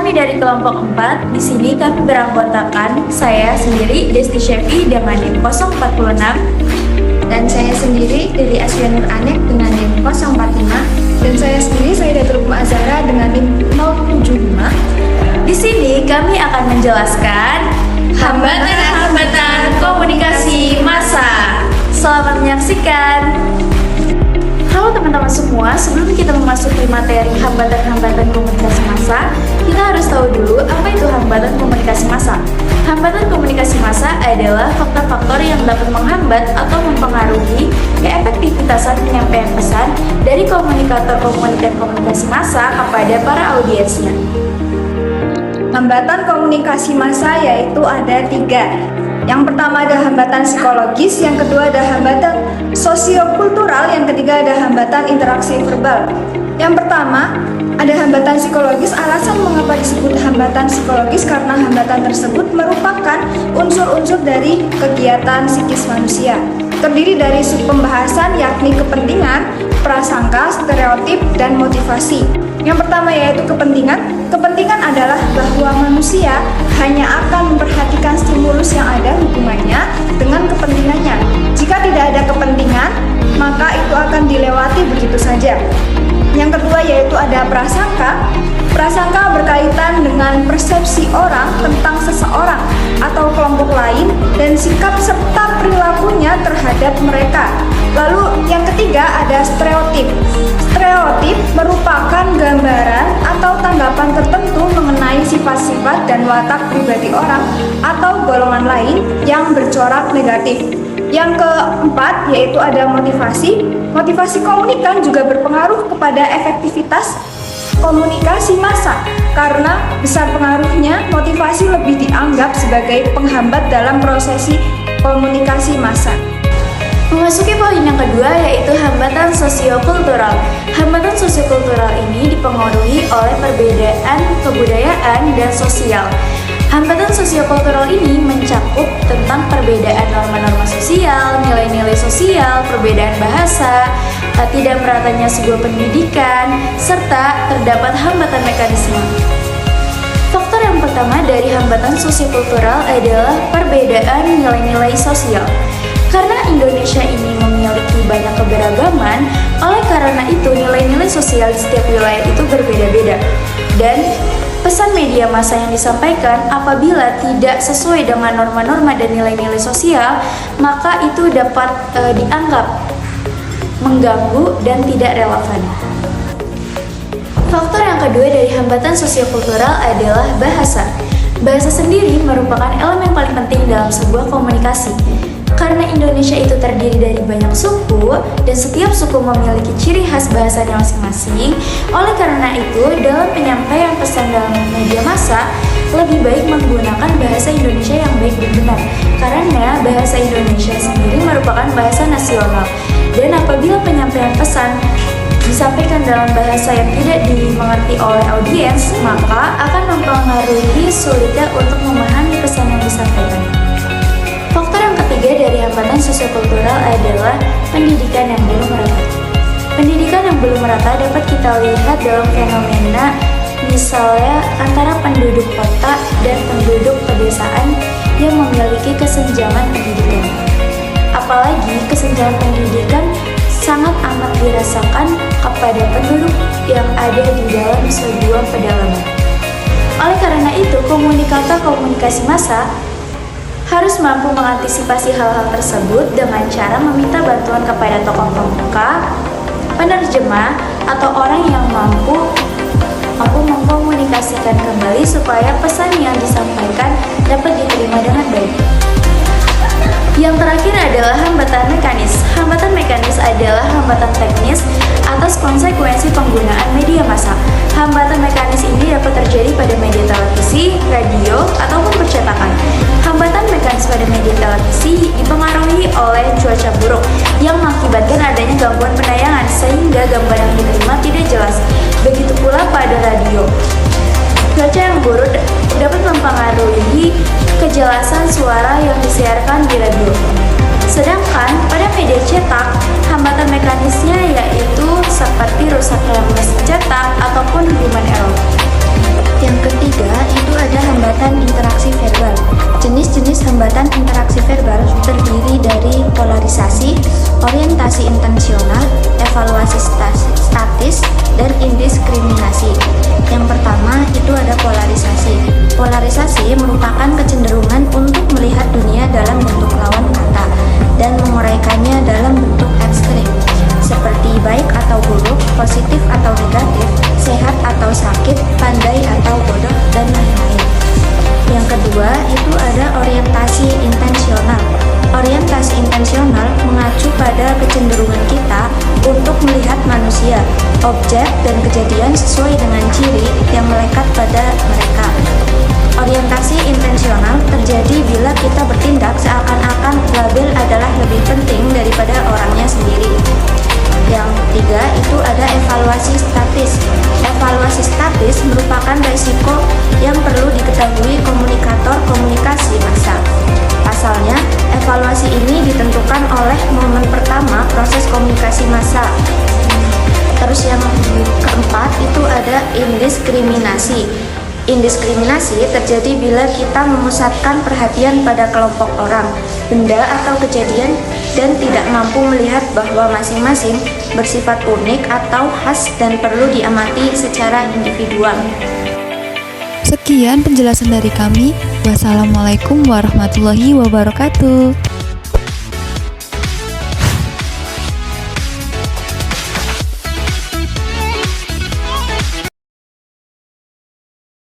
Kami dari kelompok 4, di sini kami beranggotakan saya sendiri Desti Syefi dengan NIM 046 dan saya sendiri dari Asyanur Anek dengan NIM 045 dan saya sendiri Saidatul Azhara dengan NIM 075. Di sini kami akan menjelaskan hambatan-hambatan komunikasi massa. Selamat menyaksikan. Halo teman-teman semua, sebelum kita memasuki materi hambatan-hambatan komunikasi massa, kita harus tahu dulu apa itu hambatan komunikasi massa. Hambatan komunikasi massa adalah faktor-faktor yang dapat menghambat atau mempengaruhi keefektivitasan penyampaian pesan dari komunikator-komunikan komunikasi massa kepada para audiensnya. Hambatan komunikasi massa yaitu ada 3. Yang pertama ada hambatan psikologis, yang kedua ada hambatan sosiokultural, yang ketiga ada hambatan interaksi verbal. Yang pertama ada hambatan psikologis. Alasan mengapa disebut hambatan psikologis karena hambatan tersebut merupakan unsur-unsur dari kegiatan psikis manusia. Terdiri dari subpembahasan yakni kepentingan, prasangka, stereotip, dan motivasi. Yang pertama yaitu kepentingan. Kepentingan adalah bahwa manusia hanya akan memperhatikan stimulus yang ada hubungannya dengan kepentingannya. Jika tidak ada kepentingan, maka itu akan dilewati begitu saja. Yang kedua yaitu ada prasangka. Prasangka berkaitan dengan persepsi orang tentang seseorang atau kelompok lain dan sikap serta perilakunya terhadap mereka. Lalu yang ketiga ada stereotip. Stereotip merupakan gambaran atau tanggapan tertentu mengenai sifat-sifat dan watak pribadi orang atau golongan lain yang bercorak negatif. Yang keempat yaitu ada motivasi. Motivasi komunikan juga berpengaruh kepada efektivitas komunikasi massa. Karena besar pengaruhnya, motivasi lebih dianggap sebagai penghambat dalam prosesi komunikasi massa. Memasuki poin yang kedua yaitu hambatan sosiokultural. Hambatan sosiokultural ini dipengaruhi oleh perbedaan kebudayaan dan sosial. Hambatan sosiokultural ini mencakup tentang perbedaan norma-norma sosial, nilai-nilai sosial, perbedaan bahasa, tidak meratanya sebuah pendidikan, serta terdapat hambatan mekanisme. Faktor yang pertama dari hambatan sosiokultural adalah perbedaan nilai-nilai sosial. Karena Indonesia ini memiliki banyak keberagaman, oleh karena itu nilai-nilai sosial di setiap wilayah itu berbeda-beda. Dan pesan media massa yang disampaikan apabila tidak sesuai dengan norma-norma dan nilai-nilai sosial, maka itu dapat dianggap mengganggu dan tidak relevan. Faktor yang kedua dari hambatan sosiokultural adalah bahasa. Bahasa sendiri merupakan elemen paling penting dalam sebuah komunikasi. Karena Indonesia itu terdiri dari banyak suku dan setiap suku memiliki ciri khas bahasanya masing-masing. Oleh karena itu, dalam penyampaian pesan dalam media massa, lebih baik menggunakan bahasa Indonesia yang baik dan benar. Karena bahasa Indonesia sendiri merupakan bahasa nasional. Dan apabila penyampaian pesan disampaikan dalam bahasa yang tidak dimengerti oleh audiens, maka akan mempengaruhi sulitnya untuk memahami pesan yang disampaikan. Faktor yang ketiga dari hambatan sosiokultural adalah pendidikan yang belum merata. Pendidikan yang belum merata dapat kita lihat dalam fenomena misalnya antara penduduk kota dan penduduk pedesaan yang memiliki kesenjangan pendidikan. Apalagi kesenjangan pendidikan sangat amat dirasakan kepada penduduk yang ada di dalam sebuah pedalaman. Oleh karena itu, komunikator komunikasi massa harus mampu mengantisipasi hal-hal tersebut dengan cara meminta bantuan kepada tokoh pemuka, penerjemah, atau orang yang mampu mengkomunikasikan kembali supaya pesan yang disampaikan dapat diterima dengan baik. Yang terakhir adalah hambatan mekanis. Hambatan mekanis adalah hambatan teknis atas konsekuensi penggunaan media massa. Hambatan mekanis ini dapat terjadi pada media televisi, radio, ataupun percetakan. Hambatan mekanis pada media televisi dipengaruhi oleh cuaca buruk yang mengakibatkan adanya gangguan penayangan sehingga gambar yang diterima tidak jelas. Begitu pula pada radio. Cuaca yang buruk dapat mempengaruhi kejelasan suara yang disiarkan di radio. Sedangkan pada media cetak, hambatan mekanisnya yaitu seperti rusaknya mesin cetak ataupun human error. Yang ketiga polarisasi, orientasi intensional, evaluasi statis, dan indiskriminasi. Yang pertama itu ada polarisasi. Polarisasi merupakan kecenderungan untuk melihat dunia dalam bentuk lawan kata dan menguraikannya dalam bentuk ekstrim, seperti baik atau buruk, positif atau negatif, sehat atau sakit, pandai atau bodoh, dan lain-lain. Yang kedua itu ada orientasi intensional. Orientasi intensional mengacu pada kecenderungan kita untuk melihat manusia, objek, dan kejadian sesuai dengan ciri yang melekat pada mereka. Orientasi intensional terjadi bila kita bertindak seakan-akan label adalah lebih penting daripada orangnya sendiri. Yang ketiga itu ada evaluasi statis. Evaluasi statis merupakan risiko yang perlu diketahui komunikator komunikasi massa. Pasalnya, evaluasi ini ditentukan oleh momen pertama proses komunikasi massa. Terus yang keempat itu ada indiskriminasi. Indiskriminasi terjadi bila kita memusatkan perhatian pada kelompok orang, benda atau kejadian dan tidak mampu melihat bahwa masing-masing bersifat unik atau khas dan perlu diamati secara individual. Sekian penjelasan dari kami. Wassalamualaikum warahmatullahi wabarakatuh.